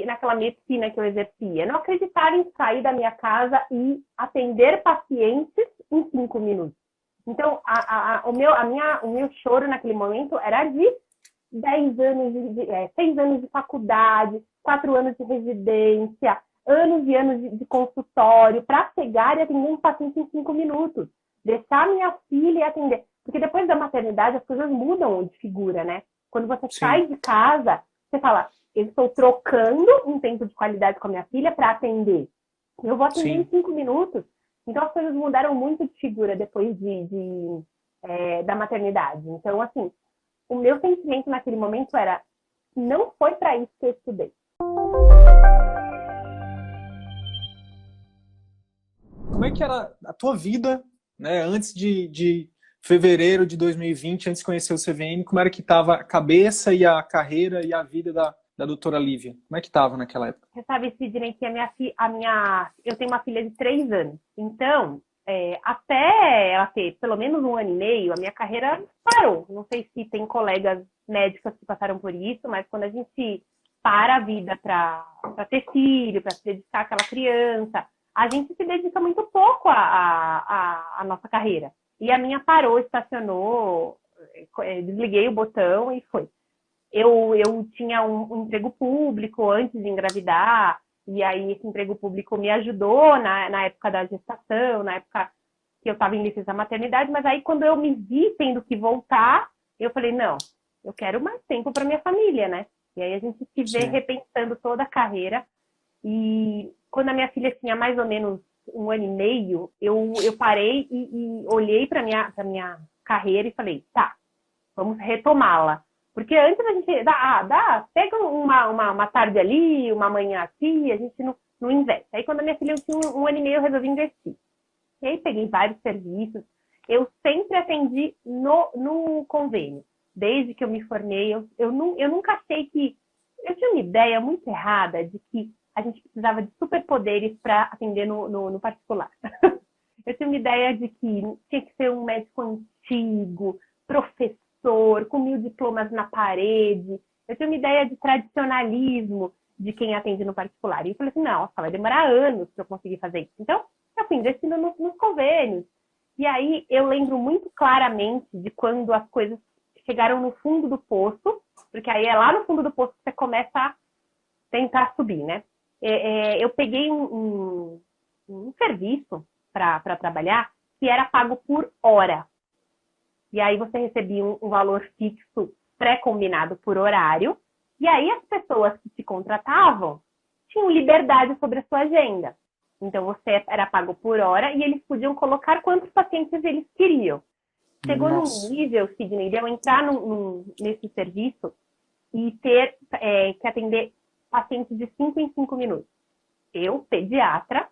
naquela medicina que eu exercia. Eu não acreditava em sair da minha casa e atender pacientes em 5 minutos. Então, o meu choro naquele momento era de 10 anos, 6 anos de faculdade, 4 anos de residência, anos e anos de consultório, para pegar e atender um paciente em 5 minutos. Deixar minha filha e atender. Porque depois da maternidade, as coisas mudam de figura, né? Quando você sai de casa, você fala, eu estou trocando um tempo de qualidade com a minha filha para atender. Eu vou atender em 5 minutos. Então, as coisas mudaram muito de figura depois da maternidade. Então, assim, o meu sentimento naquele momento era, não foi para isso que eu estudei. Como é que era a tua vida, né, antes de fevereiro de 2020, antes de conhecer o CVM, como era que estava a cabeça e a carreira e a vida da doutora Lívia? Como é que estava naquela época? Você sabe, Sidney, que eu tenho uma filha de 3 anos. Então, até ela ter pelo menos 1 ano e meio, a minha carreira parou. Não sei se tem colegas médicos que passaram por isso, mas quando a gente para a vida para ter filho, para se dedicar àquela criança, a gente se dedica muito pouco à nossa carreira. E a minha parou, estacionou, desliguei o botão e foi. Eu tinha um emprego público antes de engravidar, e aí esse emprego público me ajudou na época da gestação, na época que eu estava em licença maternidade, mas aí quando eu me vi tendo que voltar, eu falei, não, eu quero mais tempo para minha família, né? E aí a gente se vê repensando toda a carreira. E quando a minha filha tinha mais ou menos 1 ano e meio, eu parei e olhei para minha carreira e falei, tá, vamos retomá-la. Porque antes a gente pega uma tarde ali, uma manhã aqui, a gente não investe. Aí quando a minha filha tinha 1 ano e meio, eu resolvi investir. E aí peguei vários serviços. Eu sempre atendi no convênio. Desde que eu me formei, eu nunca achei que... Eu tinha uma ideia muito errada de que a gente precisava de superpoderes para atender no particular. Eu tinha uma ideia de que tinha que ser um médico antigo, professor, com 1000 diplomas na parede. Eu tinha uma ideia de tradicionalismo de quem atende no particular. E eu falei assim, não, vai demorar anos para eu conseguir fazer isso. Então, eu fui investindo nos convênios. E aí, eu lembro muito claramente de quando as coisas chegaram no fundo do poço, porque aí é lá no fundo do poço que você começa a tentar subir, né? Eu peguei um serviço para trabalhar que era pago por hora. E aí você recebia um valor fixo pré-combinado por horário. E aí as pessoas que te contratavam tinham liberdade sobre a sua agenda. Então você era pago por hora e eles podiam colocar quantos pacientes eles queriam. Chegou num nível, Sidney, de eu entrar nesse serviço e ter que atender pacientes de 5 em 5 minutos. Eu, pediatra,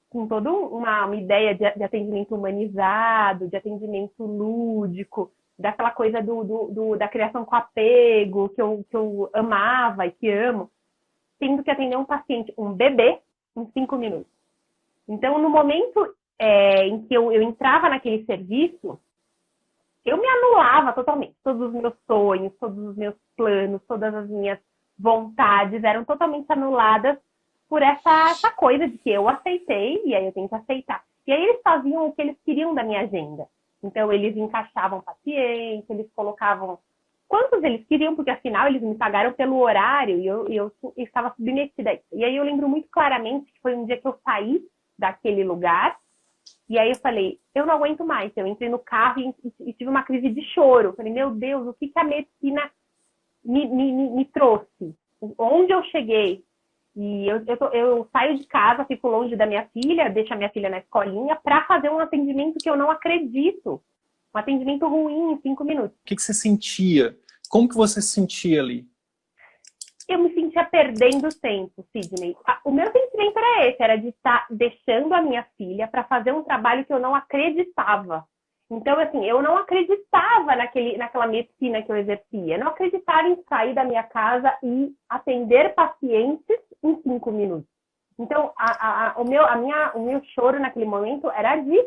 com toda uma ideia de atendimento humanizado, de atendimento lúdico, daquela coisa da criação com apego, que eu amava e que amo, tendo que atender um paciente, um bebê, em 5 minutos. Então, no momento em que eu entrava naquele serviço, eu me anulava totalmente. Todos os meus sonhos, todos os meus planos, todas as minhas vontades eram totalmente anuladas por essa coisa de que eu aceitei e aí eu tenho que aceitar. E aí eles faziam o que eles queriam da minha agenda. Então, eles encaixavam pacientes, eles colocavam quantos eles queriam, porque afinal eles me pagaram pelo horário e eu estava submetida a isso. E aí eu lembro muito claramente que foi um dia que eu saí daquele lugar e aí eu falei, eu não aguento mais. Eu entrei no carro e tive uma crise de choro. Eu falei, meu Deus, o que a medicina me trouxe? Onde eu cheguei? E eu saio de casa, fico longe da minha filha, deixo a minha filha na escolinha para fazer um atendimento que eu não acredito. Um atendimento ruim em 5 minutos. O que você sentia? Como que você se sentia ali? Eu me sentia perdendo tempo, Sidney. O meu sentimento era esse, era de estar deixando a minha filha para fazer um trabalho que eu não acreditava. Então, assim, eu não acreditava naquela medicina que eu exercia. Eu não acreditava em sair da minha casa e atender pacientes em 5 minutos. Então, o meu choro naquele momento era de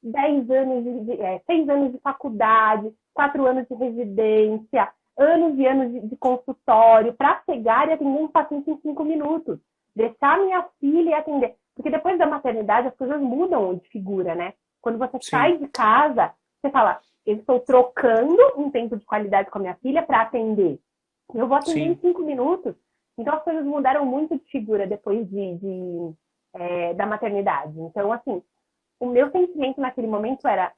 10 anos, 6 anos de faculdade, 4 anos de residência, anos e anos de consultório para chegar e atender um paciente em 5 minutos. Deixar minha filha e atender. Porque depois da maternidade as coisas mudam de figura, né? Quando você sai de casa, você fala, eu estou trocando um tempo de qualidade com a minha filha para atender. Eu vou atender em 5 minutos. Então as coisas mudaram muito de figura depois da maternidade. Então, assim, o meu sentimento naquele momento era,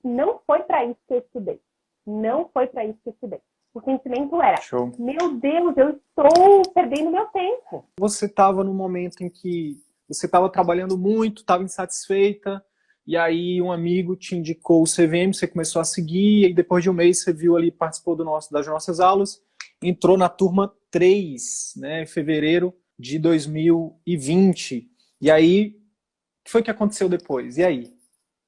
não foi para isso que eu estudei. Não foi para isso que eu estudei. O sentimento era, meu Deus, eu estou perdendo meu tempo. Você estava num momento em que você estava trabalhando muito, estava insatisfeita, e aí um amigo te indicou o CVM, você começou a seguir, e depois de um mês você viu ali, participou das nossas aulas, entrou na turma 3, né, em fevereiro de 2020. E aí, o que foi que aconteceu depois? E aí?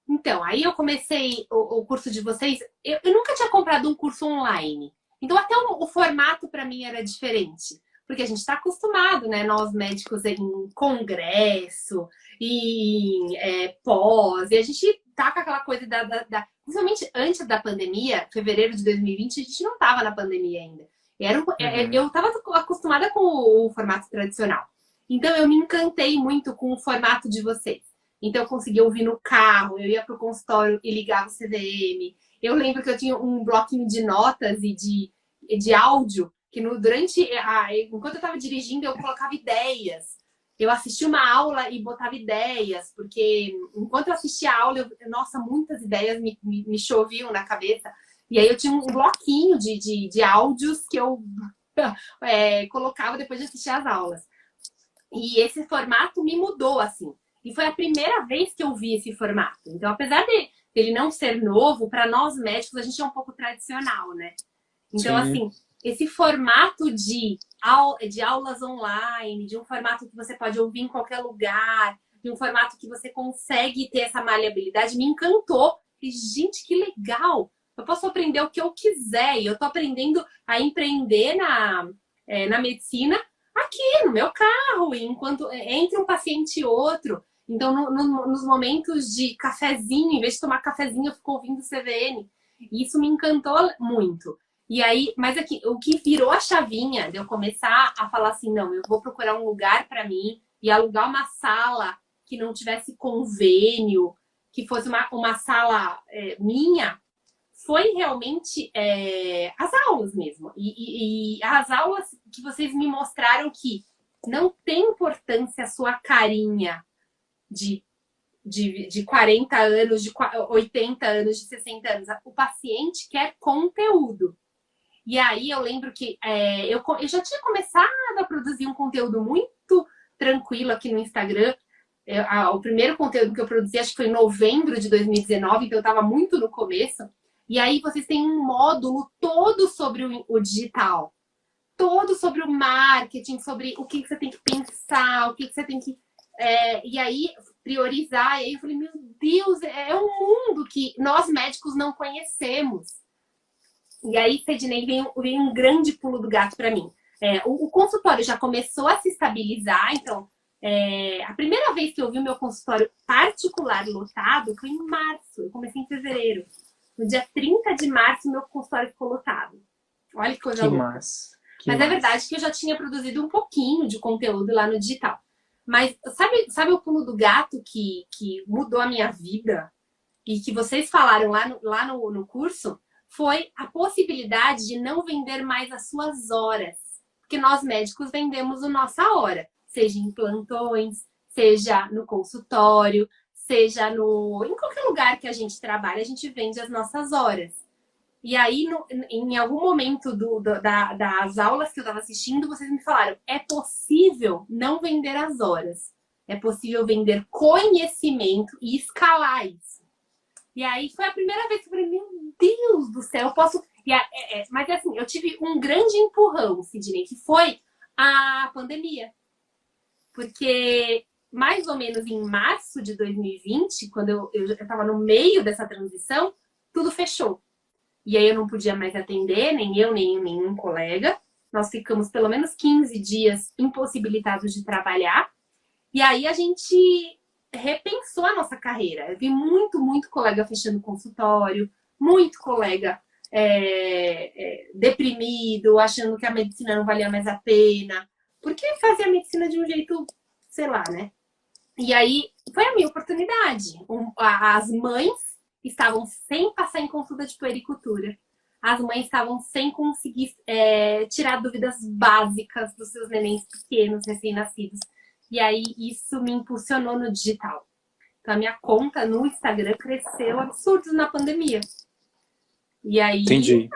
Então, aí eu comecei o curso de vocês. Eu nunca tinha comprado um curso online. Então, até o formato para mim era diferente. Porque a gente está acostumado, né? Nós médicos em congresso, em pós. E a gente tá com aquela coisa principalmente antes da pandemia, fevereiro de 2020, a gente não estava na pandemia ainda. Eu estava acostumada com o formato tradicional. Então, eu me encantei muito com o formato de vocês. Então, eu conseguia ouvir no carro, eu ia para o consultório e ligava o CVM. Eu lembro que eu tinha um bloquinho de notas e de áudio, que enquanto eu estava dirigindo, eu colocava ideias. Eu assistia uma aula e botava ideias, porque enquanto eu assistia a aula, nossa, muitas ideias me choviam na cabeça. E aí eu tinha um bloquinho de áudios que eu colocava depois de assistir as aulas. E esse formato me mudou, assim. E foi a primeira vez que eu vi esse formato. Então, apesar dele não ser novo, para nós médicos, a gente é um pouco tradicional, né? Então, assim, esse formato de aulas online, de um formato que você pode ouvir em qualquer lugar, de um formato que você consegue ter essa maleabilidade, me encantou. E, gente, que legal! Eu posso aprender o que eu quiser. E eu tô aprendendo a empreender na medicina aqui, no meu carro, enquanto entre um paciente e outro. Então, nos momentos de cafezinho, em vez de tomar cafezinho, eu fico ouvindo CVN. E isso me encantou muito. E aí, mas aqui, o que virou a chavinha de eu começar a falar assim, não, eu vou procurar um lugar para mim e alugar uma sala que não tivesse convênio, que fosse uma sala minha, foi realmente as aulas mesmo. E as aulas que vocês me mostraram que não tem importância a sua carinha de 40 anos, de 80 anos, de 60 anos. O paciente quer conteúdo. E aí eu lembro que eu já tinha começado a produzir um conteúdo muito tranquilo aqui no Instagram. O primeiro conteúdo que eu produzi, acho que foi em novembro de 2019, então eu estava muito no começo. E aí vocês têm um módulo todo sobre o digital. Todo sobre o marketing, sobre o que você tem que pensar, o que você tem que... e aí, priorizar. E aí eu falei, meu Deus, é um mundo que nós médicos não conhecemos. E aí, Sidney, vem um grande pulo do gato para mim. O consultório já começou a se estabilizar, então... a primeira vez que eu vi o meu consultório particular lotado foi em março. Eu comecei em fevereiro. No dia 30 de março, meu consultório ficou lotado. Olha que coisa louca. Mas é verdade que eu já tinha produzido um pouquinho de conteúdo lá no digital. Mas sabe o pulo do gato que mudou a minha vida? E que vocês falaram lá no curso? Foi a possibilidade de não vender mais as suas horas. Porque nós médicos vendemos a nossa hora. Seja em plantões, seja no consultório, seja em qualquer lugar que a gente trabalha, a gente vende as nossas horas. E aí, em algum momento das aulas que eu estava assistindo, vocês me falaram, é possível não vender as horas. É possível vender conhecimento e escalar isso. E aí, foi a primeira vez que eu falei, meu Deus do céu, eu posso... mas assim, eu tive um grande empurrão, Sidney, que foi a pandemia. Porque mais ou menos em março de 2020, quando eu estava no meio dessa transição, tudo fechou. E aí eu não podia mais atender, nem eu, nem nenhum colega. Nós ficamos pelo menos 15 dias impossibilitados de trabalhar. E aí a gente repensou a nossa carreira. Eu vi muito colega fechando consultório, muito colega deprimido, achando que a medicina não valia mais a pena, porque fazia a medicina de um jeito, sei lá, né? E aí foi a minha oportunidade. As mães estavam sem passar em consulta de puericultura. As mães estavam sem conseguir tirar dúvidas básicas dos seus nenéns pequenos, recém-nascidos. E aí isso me impulsionou no digital. Então a minha conta no Instagram cresceu absurdo na pandemia. E aí Entendi.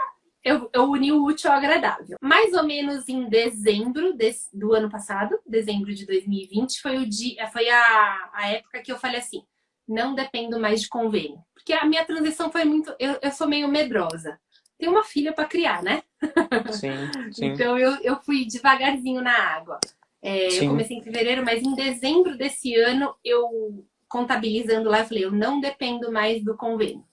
eu uni o útil ao agradável. Mais ou menos em dezembro do ano passado, dezembro de 2020, foi a época que eu falei assim, não dependo mais de convênio. Porque a minha transição foi muito... Eu sou meio medrosa. Tenho uma filha para criar, né? Sim. Então eu fui devagarzinho na água. Eu comecei em fevereiro, mas em dezembro desse ano, eu contabilizando lá, eu falei, eu não dependo mais do convênio.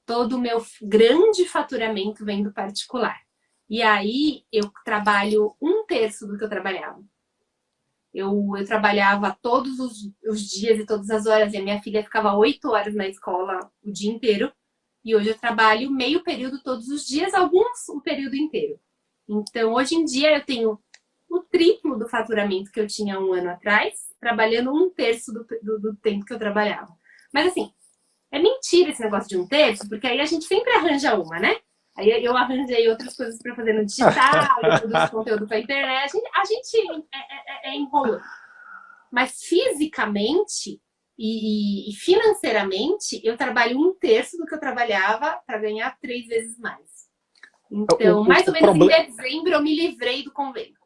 Todo o meu grande faturamento vem do particular. E aí eu trabalho 1/3 do que eu trabalhava. Eu trabalhava todos os dias e todas as horas, e a minha filha ficava 8 horas na escola o dia inteiro. E hoje eu trabalho meio período todos os dias, alguns um período inteiro. Então, hoje em dia, eu tenho o triplo do faturamento que eu tinha um ano atrás, trabalhando 1/3 do tempo que eu trabalhava. Mas assim, é mentira esse negócio de 1/3, porque aí a gente sempre arranja uma, né? Aí eu arranjei outras coisas para fazer no digital, eu produzo conteúdo para internet, a gente enrolando. Mas fisicamente e financeiramente, eu trabalho 1/3 do que eu trabalhava para ganhar 3 vezes mais. Então, mais ou menos em dezembro, eu me livrei do convênio.